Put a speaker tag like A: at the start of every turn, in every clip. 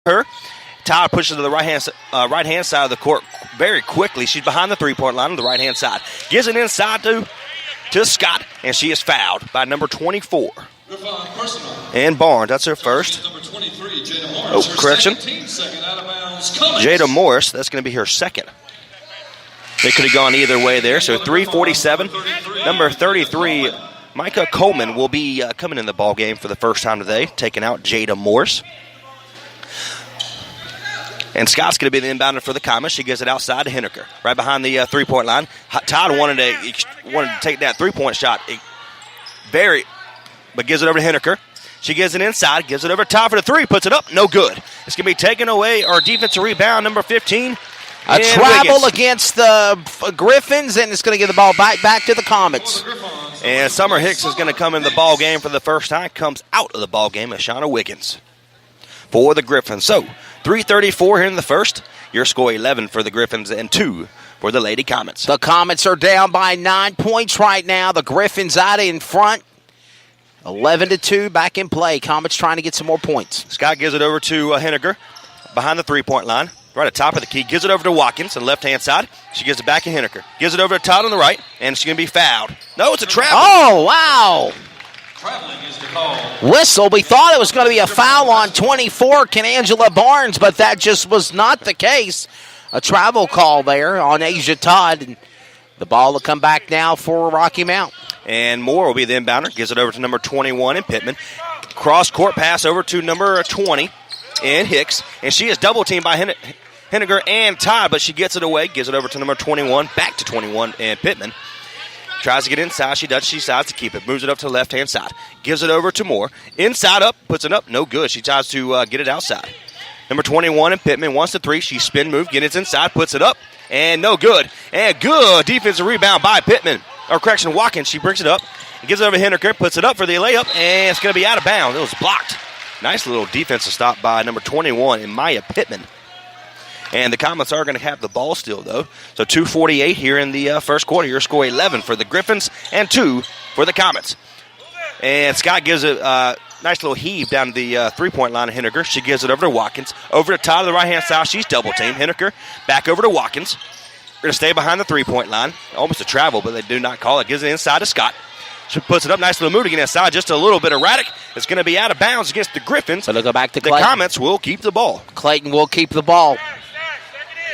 A: her. Todd pushes to the right-hand side of the court very quickly. She's behind the three-point line on the right-hand side. Gives it inside to Scott, and she is fouled by number 24. And Barnes, that's her first. Oh, correction. Jada Morris, that's going to be her second. They could have gone either way there. So 3:47. Number 33, Micah Coleman, will be coming in the ball game for the first time today, taking out Jada Morris. And Scott's going to be the inbounder for the Comets. She gives it outside to Henniker, right behind the three-point line. Todd wanted to take that three-point shot, but gives it over to Henniker. She gives it inside, gives it over to Todd for the three, puts it up, no good. It's going to be taken away, our defensive rebound, number 15.
B: A travel against the Griffins, and it's going to give the ball back to the Comets.
A: And Summer Hicks is going to come in the ball game for the first time, comes out of the ball game as Shauna Wiggins for the Griffins. So, 3:34 here in the first. Your score 11 for the Griffins and 2 for the Lady Comets.
B: The Comets are down by 9 points right now. The Griffins out in front. 11-2 back in play. Comets trying to get some more points.
A: Scott gives it over to Henniger behind the three-point line. Right at the top of the key. Gives it over to Watkins on the left-hand side. She gives it back to Henniker. Gives it over to Todd on the right, and she's going to be fouled. No, it's a travel.
B: Oh, wow. Traveling is the call. Whistle. We thought it was going to be a foul on 24, Canangela Barnes, but that just was not the case. A travel call there on Asia Todd. And the ball will come back now for Rocky Mount.
A: And Moore will be the inbounder. Gives it over to number 21 in Pittman. Cross-court pass over to number 20 in Hicks. And she is double-teamed by Henniger and Todd, but she gets it away. Gives it over to number 21, back to 21 in Pittman. Tries to get inside. She does. She decides to keep it. Moves it up to the left-hand side. Gives it over to Moore. Inside up. Puts it up. No good. She tries to get it outside. Number 21 in Pittman wants the three. She spin move. Gets it inside. Puts it up. And no good. And good defensive rebound by Pittman. Or correction, Watkins. She brings it up. And gives it over to Henniker. Puts it up for the layup. And it's going to be out of bounds. It was blocked. Nice little defensive stop by number 21 in Maya Pittman. And the Comets are going to have the ball still, though. So 2:48 here in the first quarter. Your score 11 for the Griffins and 2 for the Comets. And Scott gives a nice little heave down to the three-point line of Henniker. She gives it over to Watkins. Over to Todd on the right-hand side. She's double-teamed. Henniker back over to Watkins. We're going to stay behind the three-point line. Almost a travel, but they do not call it. Gives it inside to Scott. She puts it up. Nice little move to get inside. Just a little bit erratic. It's going to be out of bounds against the Griffins.
B: So they'll go back to Clayton.
A: The Comets will keep the ball.
B: Clayton will keep the ball.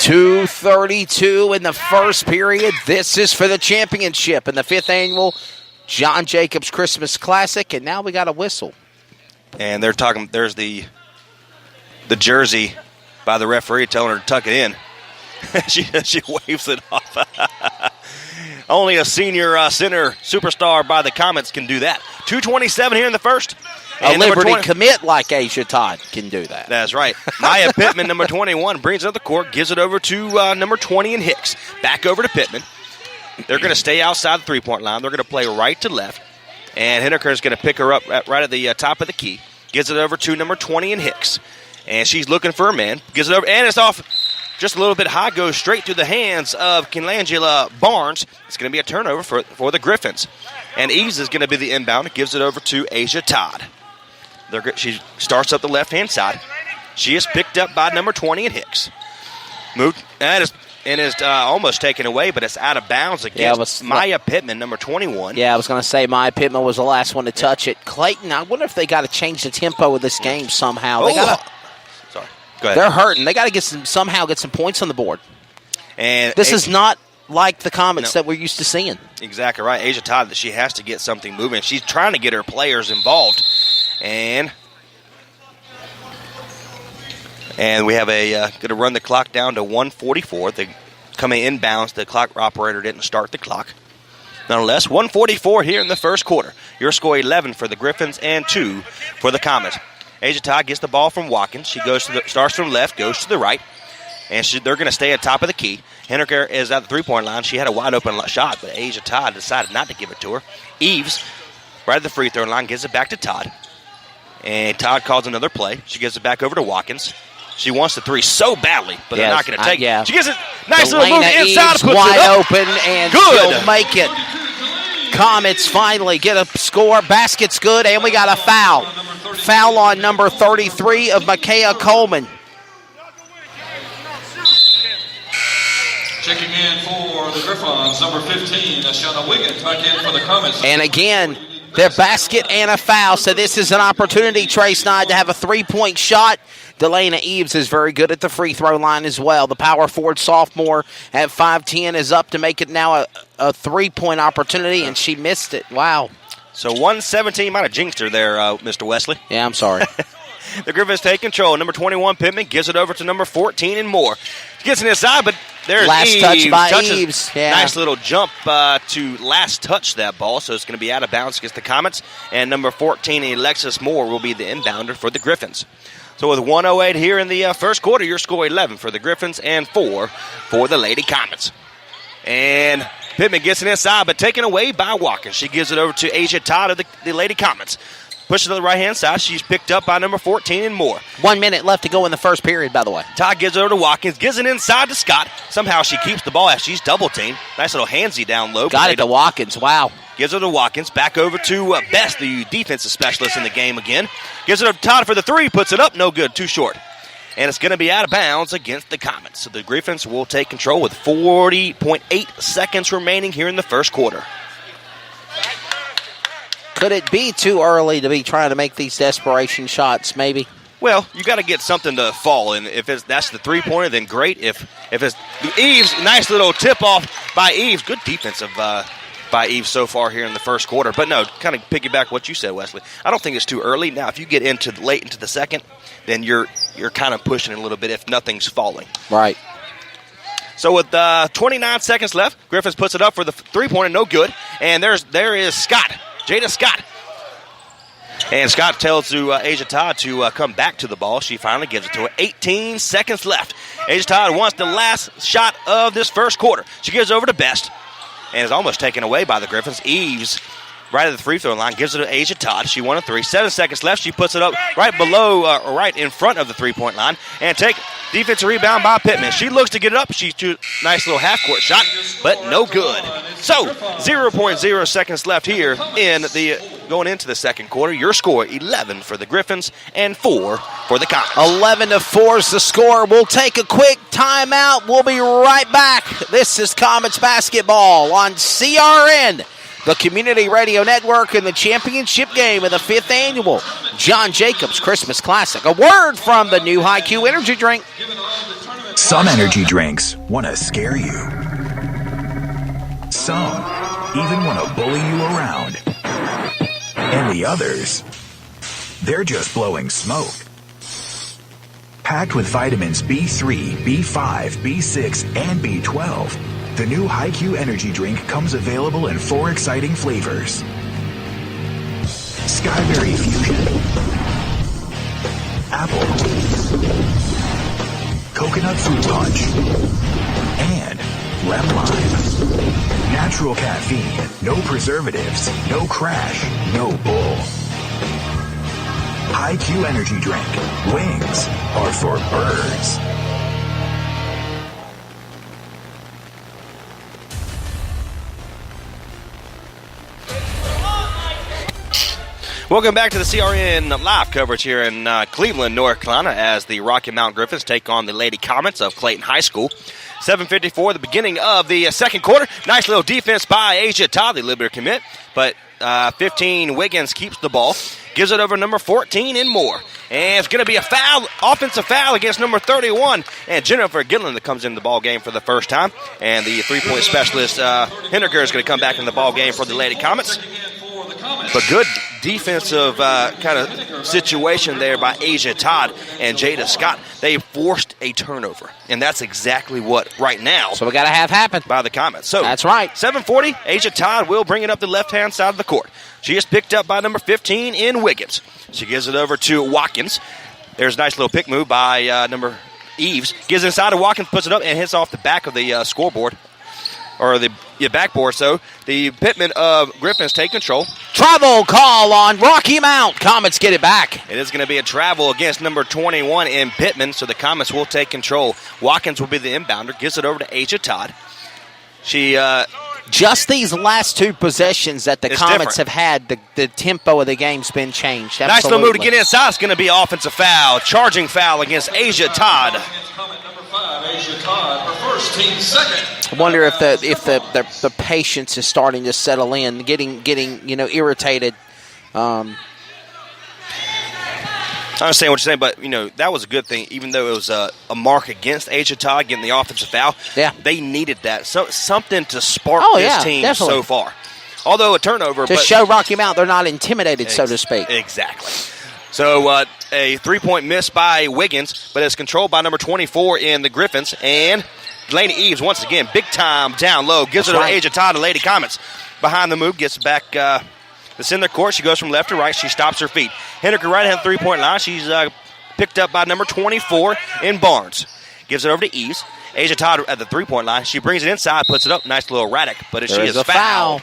B: 2:32 in the first period. This is for the championship in the 5th annual John Jacobs Christmas Classic. And now we got a whistle.
A: And they're talking. There's the jersey by the referee telling her to tuck it in. she waves it off. Only a senior center superstar by the Comets can do that. 2:27 here in the first.
B: And a Liberty commit like Asia Todd can do that.
A: That's right. Maya Pittman, number 21, brings it up the court, gives it over to number 20 in Hicks. Back over to Pittman. They're going to stay outside the three-point line. They're going to play right to left. And Henniker is going to pick her up right at the top of the key. Gives it over to number 20 in Hicks. And she's looking for a man. Gives it over, and it's off just a little bit high. Goes straight through the hands of Canangela Barnes. It's going to be a turnover for the Griffins. And Eves is going to be the inbound. Gives it over to Asia Todd. She starts up the left-hand side. She is picked up by number 20 in Hicks. Moved, and is almost taken away, but it's out of bounds against Maya Pittman, number 21.
B: Yeah, I was going to say Maya Pittman was the last one to touch it. Clayton, I wonder if they got to change the tempo of this game somehow.
A: Sorry, go ahead.
B: They're hurting. They got to somehow get some points on the board. And this is not like the Comets that we're used to seeing.
A: Exactly right. Asia Todd, that she has to get something moving. She's trying to get her players involved. And we have going to run the clock down to 1:44. Coming inbounds, the clock operator didn't start the clock. Nonetheless, 1:44 here in the first quarter. Your score 11 for the Griffins and 2 for the Comets. Asia Todd gets the ball from Watkins. She starts from left, goes to the right, and they're going to stay at top of the key. Henniker is at the three-point line. She had a wide-open shot, but Asia Todd decided not to give it to her. Eves, right at the free throw line, gives it back to Todd. And Todd calls another play. She gives it back over to Watkins. She wants the three so badly, but they're not going to take it. She gives it nice little move inside. Puts
B: wide
A: it up.
B: Open and
A: good.
B: She'll make it. Comets finally get a score. Basket's good, and we got a foul. Foul on number 33 of Micaiah Coleman.
C: Checking in for the Griffons, number 15, Shauna Wiggins, back in for the Comets.
B: And again, their basket and a foul. So this is an opportunity, Trey Snyder, to have a three-point shot. Delana Eves is very good at the free throw line as well. The power forward sophomore at 5'10" is up to make it now a three-point opportunity, and she missed it. Wow.
A: So 117 might have jinxed her there, Mr. Wesley.
B: Yeah, I'm sorry.
A: The Griffins take control. Number 21, Pittman, gives it over to number 14 and Moore. Gets it inside, but there's
B: last
A: Eves.
B: touch by Eves. Yeah.
A: Nice little jump to last touch that ball, so it's going to be out of bounds against the Comets. And number 14, Alexis Moore, will be the inbounder for the Griffins. So with 1:08 here in the first quarter, your score 11 for the Griffins and 4 for the Lady Comets. And Pittman gets it inside, but taken away by Watkins. She gives it over to Asia Todd of the Lady Comets. Pushes to the right-hand side. She's picked up by number 14 and Moore.
B: 1 minute left to go in the first period, by the way.
A: Todd gives it over to Watkins. Gives it inside to Scott. Somehow she keeps the ball as she's double-teamed. Nice little handsy down low.
B: Got it to Watkins. Wow.
A: Gives it to Watkins. Back over to Best, the defensive specialist in the game again. Gives it to Todd for the three. Puts it up. No good. Too short. And it's going to be out of bounds against the Comets. So the Griffins will take control with 40.8 seconds remaining here in the first quarter.
B: Could it be too early to be trying to make these desperation shots, maybe?
A: Well, you got to get something to fall, and if that's the three-pointer, then great. If it's Eves, nice little tip-off by Eves. Good defensive by Eves so far here in the first quarter. But no, kind of piggyback what you said, Wesley. I don't think it's too early. Now, if you get late into the second, then you're kind of pushing it a little bit if nothing's falling.
B: Right.
A: So with 29 seconds left, Griffins puts it up for the three-pointer, no good. And there is Scott. Jada Scott. And Scott tells to Asia Todd to come back to the ball. She finally gives it to her. 18 seconds left. Asia Todd wants the last shot of this first quarter. She gives it over to Best and is almost taken away by the Griffins. Eves, right at the free throw line, gives it to Asia Todd. She won a three. 7 seconds left. She puts it up right below, right in front of the three-point line. And take defensive rebound by Pittman. She looks to get it up. She's nice little half-court shot, but no good. So 0.0 seconds left here going into the second quarter. Your score 11 for the Griffins and 4 for the Comets.
B: 11-4 is the score. We'll take a quick timeout. We'll be right back. This is Comets basketball on CRN, the Community Radio Network, in the championship game of the 5th annual John Jacobs Christmas Classic. A word from the new HiQ energy drink.
D: Some energy drinks want to scare you. Some even want to bully you around. And the others, they're just blowing smoke. Packed with vitamins B3, B5, B6, and B12, the new HiQ energy drink comes available in 4 exciting flavors. Skyberry Fusion, Apple, Coconut Fruit Punch, and Lemon Lime. Natural caffeine, no preservatives, no crash, no bull. HiQ energy drink. Wings are for birds.
A: Welcome back to the CRN live coverage here in Cleveland, North Carolina, as the Rocky Mountain Griffins take on the Lady Comets of Clayton High School. 7:54, the beginning of the second quarter. Nice little defense by Asia Todd, the Liberty commit, but 15 Wiggins keeps the ball, gives it over number 14 and Moore. And it's going to be a foul, offensive foul against number 31, and Jennifer Gillen that comes in the ball game for the first time. And the three-point specialist, Henniger, is going to come back in the ball game for the Lady Comets. But good defensive kind of situation there by Asia Todd and Jada Scott. They forced a turnover, and that's exactly what right now.
B: So we got to have happen
A: by the Comets. So
B: that's right.
A: 7:40. Asia Todd will bring it up the left-hand side of the court. She is picked up by number 15 in Wiggins. She gives it over to Watkins. There's a nice little pick move by number Eves. Gives it inside to Watkins, puts it up, and hits off the back of the scoreboard. Or the backboard. So the Pittman of Griffins take control.
B: Travel call on Rocky Mount. Comets get it back.
A: It is going to be a travel against number 21 in Pittman, so the Comets will take control. Watkins will be the inbounder. Gives it over to Asia Todd. She
B: Just these last two possessions that the
A: It's
B: Comets
A: different.
B: have had, the tempo of the game's been changed.
A: Nice little
B: Absolutely.
A: move to get inside. It's going to be offensive foul. Charging foul against Asia Todd.
C: Against Comet number 5, Asia Todd, her first, team second.
B: I wonder if the patience is starting to settle in, getting irritated.
A: I understand what you're saying, but, that was a good thing. Even though it was a mark against Asia Todd getting the offensive foul,
B: Yeah.
A: they needed that. So something to spark
B: Oh,
A: this
B: yeah,
A: team
B: definitely.
A: so far. Although a turnover.
B: To
A: but
B: show Rocky Mount they're not intimidated, so to speak.
A: Exactly. So a three-point miss by Wiggins, but it's controlled by number 24 in the Griffins. And Delaney Eves, once again, big time down low. Gives
B: That's
A: it
B: right.
A: to Asia Todd, the Lady Comets. Behind the move, gets back. It's in their court. She goes from left to right. She stops her feet. Henniker right hand three-point line. She's picked up by number 24 in Barnes. Gives it over to Eves. Asia Todd at the three-point line. She brings it inside, puts it up. Nice little Raddick, but she is
B: a
A: fouled.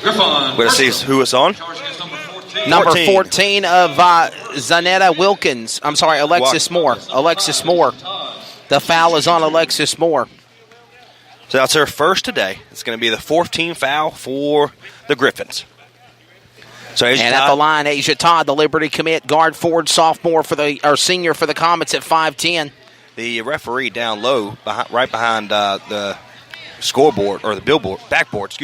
C: Griffon.
A: We're going to see who it's on.
C: Charge against number 14.
B: Number 14 of Zanetta Wilkins. I'm sorry, Alexis Moore. Alexis Moore. The foul is on Alexis Moore.
A: So that's her first today. It's going to be the fourth team foul for the Griffins. So Asia
B: And
A: Todd,
B: at the line, Asia Todd, the Liberty commit, guard forward, senior for the Comets at 5'10".
A: the referee down low, right behind the scoreboard or the backboard,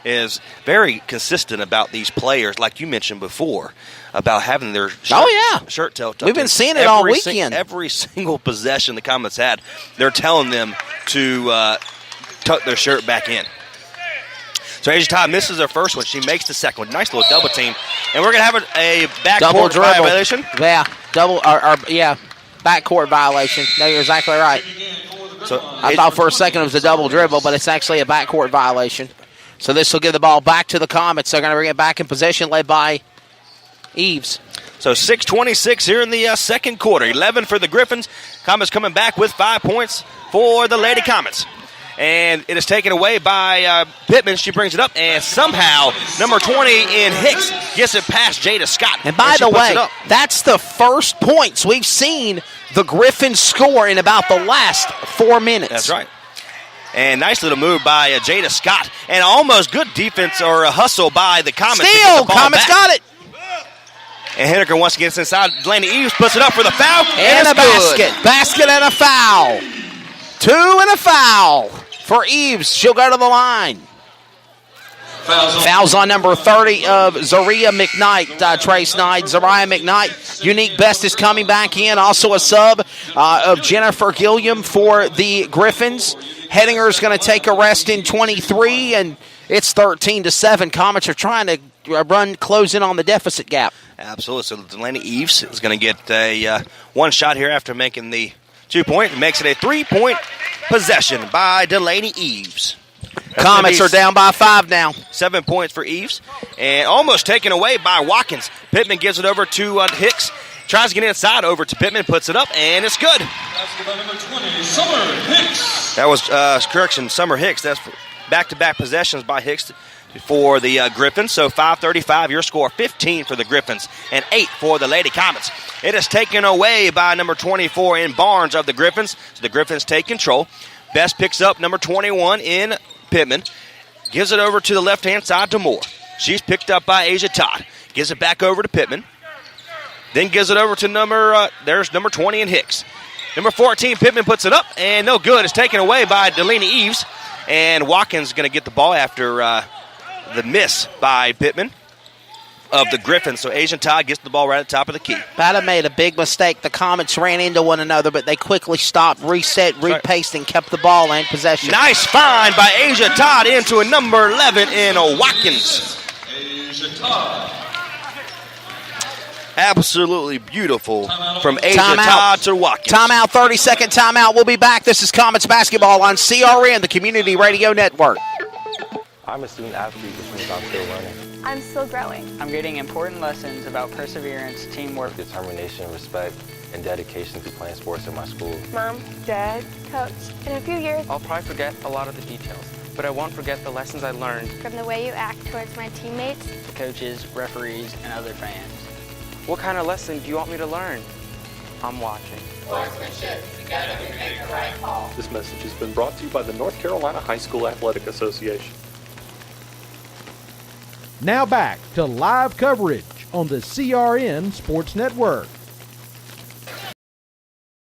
A: is very consistent about these players, like you mentioned before, about having their shirt tail tucked
B: We've been
A: in.
B: seeing it all weekend.
A: Every single possession the Comets had, they're telling them to tuck their shirt back in. So Asia Todd misses her first one. She makes the second one. Nice little double team. And we're going to have a
B: Double
A: backcourt
B: dribble.
A: violation.
B: Yeah, backcourt violation. No, you're exactly right.
A: So
B: I thought for a second it was a double dribble, but it's actually a backcourt violation. So this will give the ball back to the Comets. They're going to bring it back in possession, led by Eves.
A: So 6:26 here in the second quarter. 11 for the Griffins. Comets coming back with 5 points for the Lady Comets. And it is taken away by Pittman. She brings it up, and somehow number 20 in Hicks gets it past Jada Scott.
B: And by
A: she
B: the
A: puts
B: way,
A: it up.
B: that's the first points we've seen the Griffins score in about the last 4 minutes.
A: That's right. And nice little move by Jada Scott. And almost good defense or a hustle by the Comets. to get
B: Steal!
A: the ball
B: Comets
A: back.
B: got it.
A: And Henniker once gets inside. Delaney Eves puts it up for the foul.
B: And a
A: it's good.
B: basket. Basket and a foul. 2 and a foul for Eves. She'll go to the line. Fouls on number 30 of Zaria McKnight, Trace Knight. Zariah McKnight. Unique Best is coming back in. Also a sub of Jennifer Gilliam for the Griffins. Hettinger's going to take a rest in 23, and it's 13-7. Comets are trying to close in on the deficit gap.
A: Absolutely. So Delaney Eves is going to get a one shot here after making the 2 point. Makes it a 3-point possession by Delaney Eves. That's
B: Comets are down by 5 now.
A: 7 points for Eves. And almost taken away by Watkins. Pittman gives it over to Hicks. Tries to get inside over to Pittman. Puts it up, and it's good.
C: Basketball number 20, Summer Hicks.
A: That was, correction, Summer Hicks. That's back-to-back possessions by Hicks for the Griffins. So 5:35, your score, 15 for the Griffins and 8 for the Lady Comets. It is taken away by number 24 in Barnes of the Griffins. So the Griffins take control. Best picks up number 21 in Pittman. Gives it over to the left-hand side to Moore. She's picked up by Asia Todd. Gives it back over to Pittman. Then gives it over to there's number 20 in Hicks. Number 14, Pittman puts it up, and no good. It's taken away by Delaney Eves. And Watkins is going to get the ball after the miss by Pittman of the Griffins. So Asian Todd gets the ball right at the top of the key.
B: Bada made a big mistake. The Comets ran into one another, but they quickly stopped, reset, repaced, and kept the ball in possession.
A: Nice find by Asia Todd into a number 11 in Watkins.
C: Asia Todd.
A: Absolutely beautiful from Asia
B: Timeout.
A: Todd to Watkins.
B: Timeout, 30-second timeout. We'll be back. This is Comets basketball on CRN, the Community Radio Network.
E: I'm a student athlete, which means I'm still learning.
F: I'm still growing.
G: I'm getting important lessons about perseverance, teamwork,
E: Determination, respect, and dedication to playing sports in my school.
F: Mom, Dad, Coach, in a few years,
H: I'll probably forget a lot of the details, but I won't forget the lessons I learned.
F: from the way you act towards my teammates,
G: coaches, referees, and other fans.
H: What kind of lesson do you want me to learn? I'm watching.
I: This message has been brought to you by the North Carolina High School Athletic Association.
J: Now back to live coverage on the CRN Sports Network.